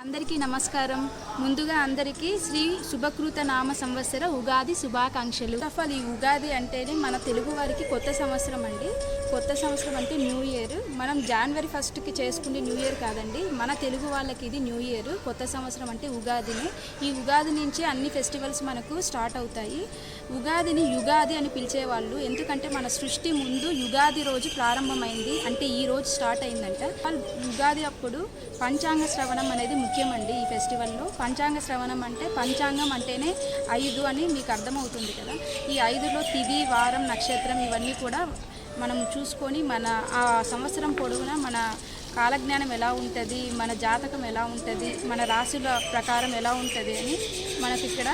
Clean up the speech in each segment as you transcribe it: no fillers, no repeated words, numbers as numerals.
అందరికీ నమస్కారం. ముందుగా అందరికీ శ్రీ శుభకృత నామ సంవత్సర ఉగాది శుభాకాంక్షలు. ఈ ఉగాది అంటేనే మన తెలుగు వారికి కొత్త సంవత్సరం అండి. కొత్త సంవత్సరం అంటే న్యూ ఇయర్. మనం జనవరి 1కి చేసుకునే న్యూ ఇయర్ కాదండి, మన తెలుగు వాళ్ళకి ఇది న్యూ ఇయర్. కొత్త సంవత్సరం అంటే ఉగాదిని. ఈ ఉగాది నుంచి అన్ని ఫెస్టివల్స్ మనకు స్టార్ట్ అవుతాయి. ఉగాదిని యుగాది అని పిలిచేవాళ్ళు, ఎందుకంటే మన సృష్టి ముందు యుగాది రోజు ప్రారంభమైంది, అంటే ఈ రోజు స్టార్ట్ అయిందంట. ఉగాది అప్పుడు పంచాంగ శ్రవణం అనేది ముఖ్యమండి. ఈ ఫెస్టివల్లో పంచాంగ శ్రవణం అంటే, పంచాంగం అంటేనే 5 అని మీకు అర్థమవుతుంది కదా. ఈ 5లో తిథి, వారం, నక్షత్రం ఇవన్నీ కూడా మనం చూసుకొని మన ఆ సంవత్సరం పొడవునా మన కాలజ్ఞానం ఎలా ఉంటుంది, మన జాతకం ఎలా ఉంటుంది, మన రాశుల ప్రకారం ఎలా ఉంటుంది అని మనకి ఇక్కడ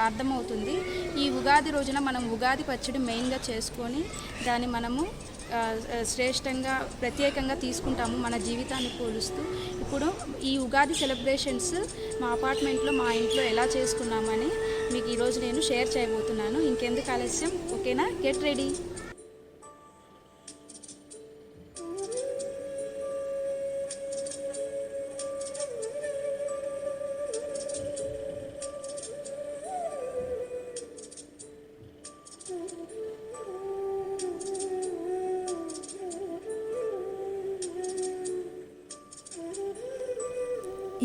అర్థమవుతుంది. ఈ ఉగాది రోజున మనం ఉగాది పచ్చడి మెయిన్గా చేసుకొని దాన్ని మనము శ్రేష్టంగా ప్రత్యేకంగా తీసుకుంటాము మన జీవితాన్ని పోలుస్తూ. ఇప్పుడు ఈ ఉగాది సెలబ్రేషన్స్ మా అపార్ట్మెంట్లో, మా ఇంట్లో ఎలా చేసుకున్నామని మీకు ఈరోజు నేను షేర్ చేయబోతున్నాను. ఇంకెందుకు ఆలస్యం, ఓకేనా? Get ready.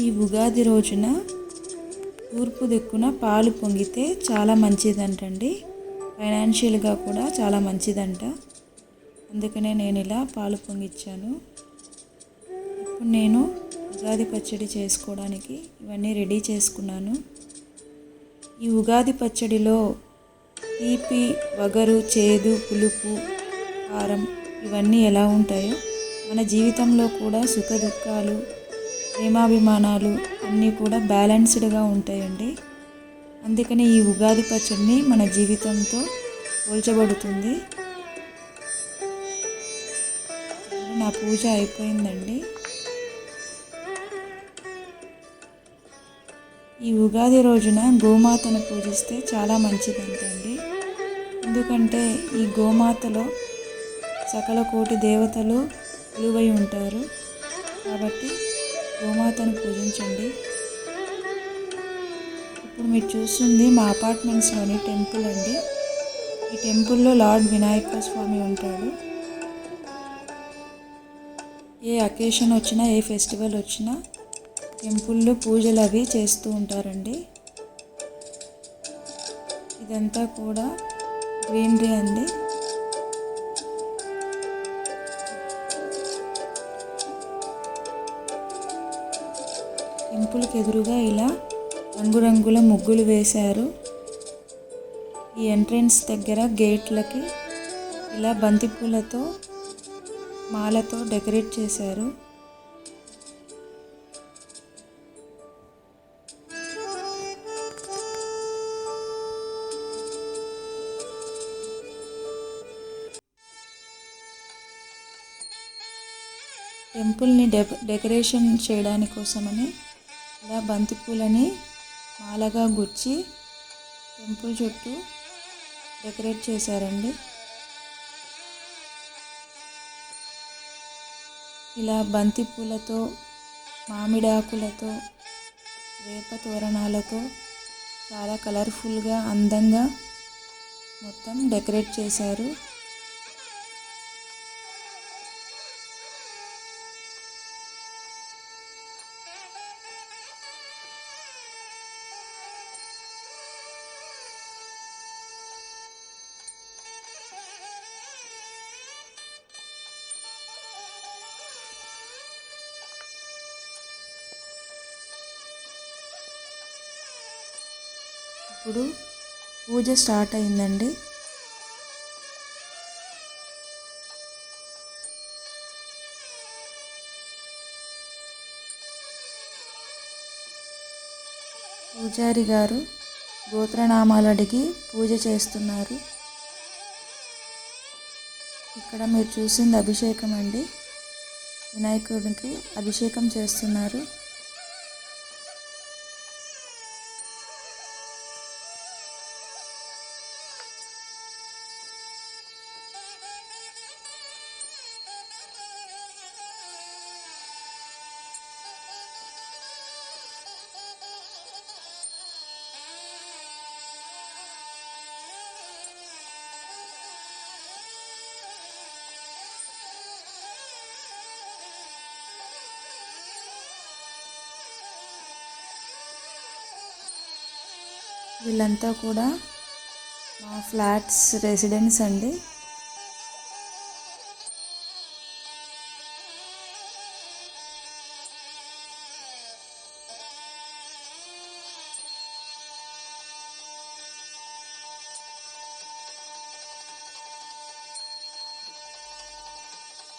ఈ ఉగాది రోజున తూర్పు దిక్కున పాలు పొంగితే చాలా మంచిదంటండి. ఫైనాన్షియల్గా కూడా చాలా మంచిదంట. అందుకనే నేను ఇలా పాలు పొంగిచ్చాను. ఇప్పుడు నేను ఉగాది పచ్చడి చేసుకోవడానికి ఇవన్నీ రెడీ చేసుకున్నాను. ఈ ఉగాది పచ్చడిలో తీపి, వగరు, చేదు, పులుపు, కారం ఇవన్నీ ఎలా ఉంటాయో మన జీవితంలో కూడా సుఖ దుఃఖాలు, ప్రేమాభిమానాలు అన్నీ కూడా బ్యాలెన్స్డ్గా ఉంటాయండి. అందుకని ఈ ఉగాది పచ్చడిని మన జీవితంతో పోల్చబడుతుంది. నా పూజ అయిపోయిందండి. ఈ ఉగాది రోజున గోమాతను పూజిస్తే చాలా మంచిదంటండి. ఎందుకంటే ఈ గోమాతలో సకల కోటి దేవతలు కొలువై ఉంటారు. కాబట్టి గోమాతను పూజించండి. ఇప్పుడు మీరు చూస్తుంది మా అపార్ట్మెంట్స్లోని టెంపుల్ అండి. ఈ టెంపుల్లో లార్డ్ వినాయక స్వామి ఉంటాడు. ఏ అకేషన్ వచ్చినా, ఏ ఫెస్టివల్ వచ్చినా టెంపుల్లో పూజలు అవి చేస్తూ ఉంటారండి. ఇదంతా కూడా గ్రీనరీ అండి. టెంపుల్కి ఎదురుగా ఇలా రంగురంగుల ముగ్గులు వేశారు. ఈ ఎంట్రన్స్ దగ్గర గేట్లకి ఇలా బంతిపూలతో, మాలతో డెకరేట్ చేశారు. టెంపుల్ని డెకరేషన్ చేయడానికి కోసమని ఇలా బంతిపూలని మాలగా గుచ్చి టెంపుల్ చుట్టూ డెకరేట్ చేశారండి. ఇలా బంతిపూలతో, మామిడాకులతో, వేప తోరణాలతో చాలా కలర్ఫుల్గా, అందంగా మొత్తం డెకరేట్ చేశారు. ఇప్పుడు పూజ స్టార్ట్ అయిందండి. పూజారి గారు గోత్రనామాలు అడిగి పూజ చేస్తున్నారు. ఇక్కడ మీరు చూసింది అభిషేకం అండి. వినాయకుడికి అభిషేకం చేస్తున్నారు. వీళ్ళంతా కూడా మా ఫ్లాట్స్ రెసిడెంట్స్ అండి.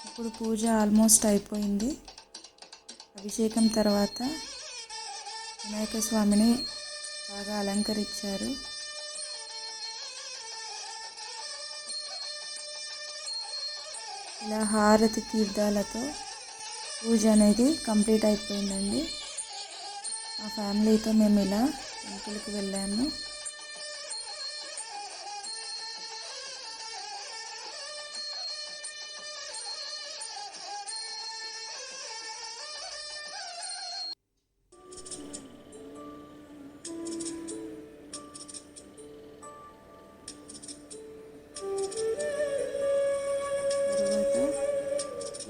ఇప్పుడు పూజ ఆల్మోస్ట్ అయిపోయింది. అభిషేకం తర్వాత వినాయక స్వామిని బాగా అలంకరించారు. ఇలా హారతి తీర్థాలతో పూజ అనేది కంప్లీట్ అయిపోయిందండి. మా ఫ్యామిలీతో మేము ఇలా టెంపుల్కి వెళ్ళాము.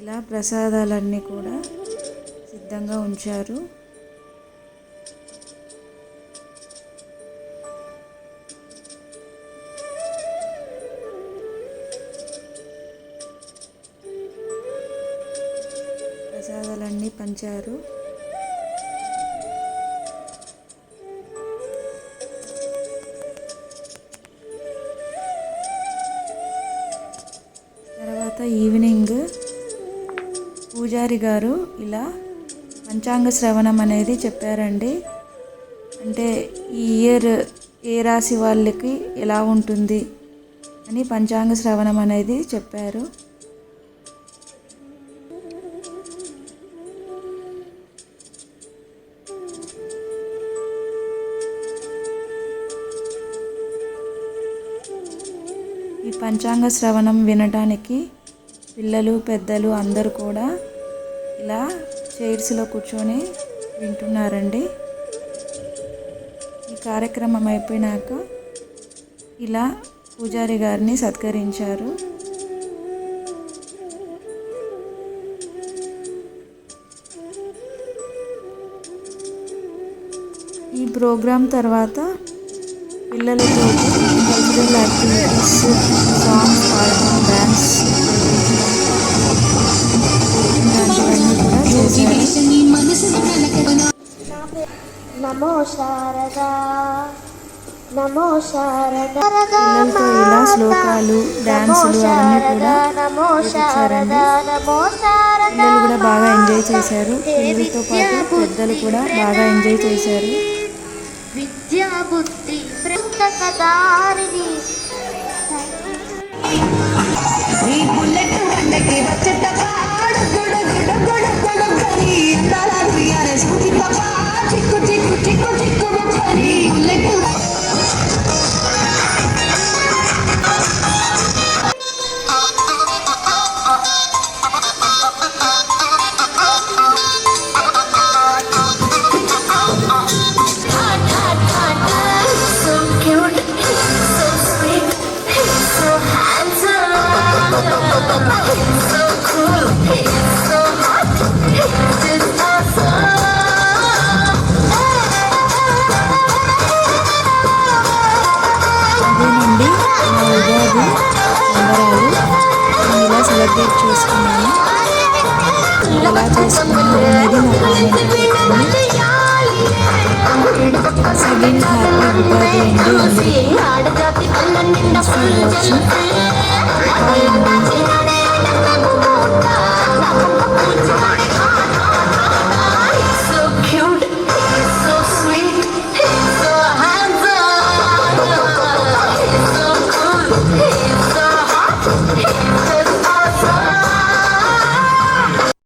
ఇలా ప్రసాదాలన్నీ కూడా సిద్ధంగా ఉంచారు. ప్రసాదాలన్నీ పంచారు. తర్వాత ఈవినింగ్ పూజారి గారు ఇలా పంచాంగ శ్రవణం అనేది చెప్పారండి. అంటే ఈ ఇయర్ ఏ రాశి వాళ్ళకి ఎలా ఉంటుంది అని పంచాంగ శ్రవణం అనేది చెప్పారు. ఈ పంచాంగ శ్రవణం వినడానికి పిల్లలు పెద్దలు అందరూ కూడా ఇలా చైర్స్లో కూర్చొని వింటున్నారండి. ఈ కార్యక్రమం అయిపోయినాక ఇలా పూజారి గారిని సత్కరించారు. ఈ ప్రోగ్రాం తర్వాత పిల్లలతో కల్చరల్ యాక్టివిటీస్, సాంగ్స్ పాడడం, డ్యాన్స్ ఇలాంటివన్నీ కూడా చేశారు. నమో శారదా నమో శారదా పిల్లలతో ఇలా శ్లోకాలు, డ్యాన్సులు అవన్నీ కూడా చేయించారండి. పిల్లలు కూడా బాగా ఎంజాయ్ చేశారు. పిల్లలతో పాటు పెద్దలు కూడా బాగా ఎంజాయ్ చేశారు. విద్యా బుద్ధి పుస్తకదారిని అదేనండి మా ఉగాది సంబరాలు నేను ఇలా సెలబ్రేట్ చేసుకున్నాను. ఎలా చేసుకున్నాను అనేది నా కామెంట్లో పెట్టండి. సెకండ్ హ్యాపీ ఉగాది అండి అందరికీ. Thanks for watching. బాయ్ అండి.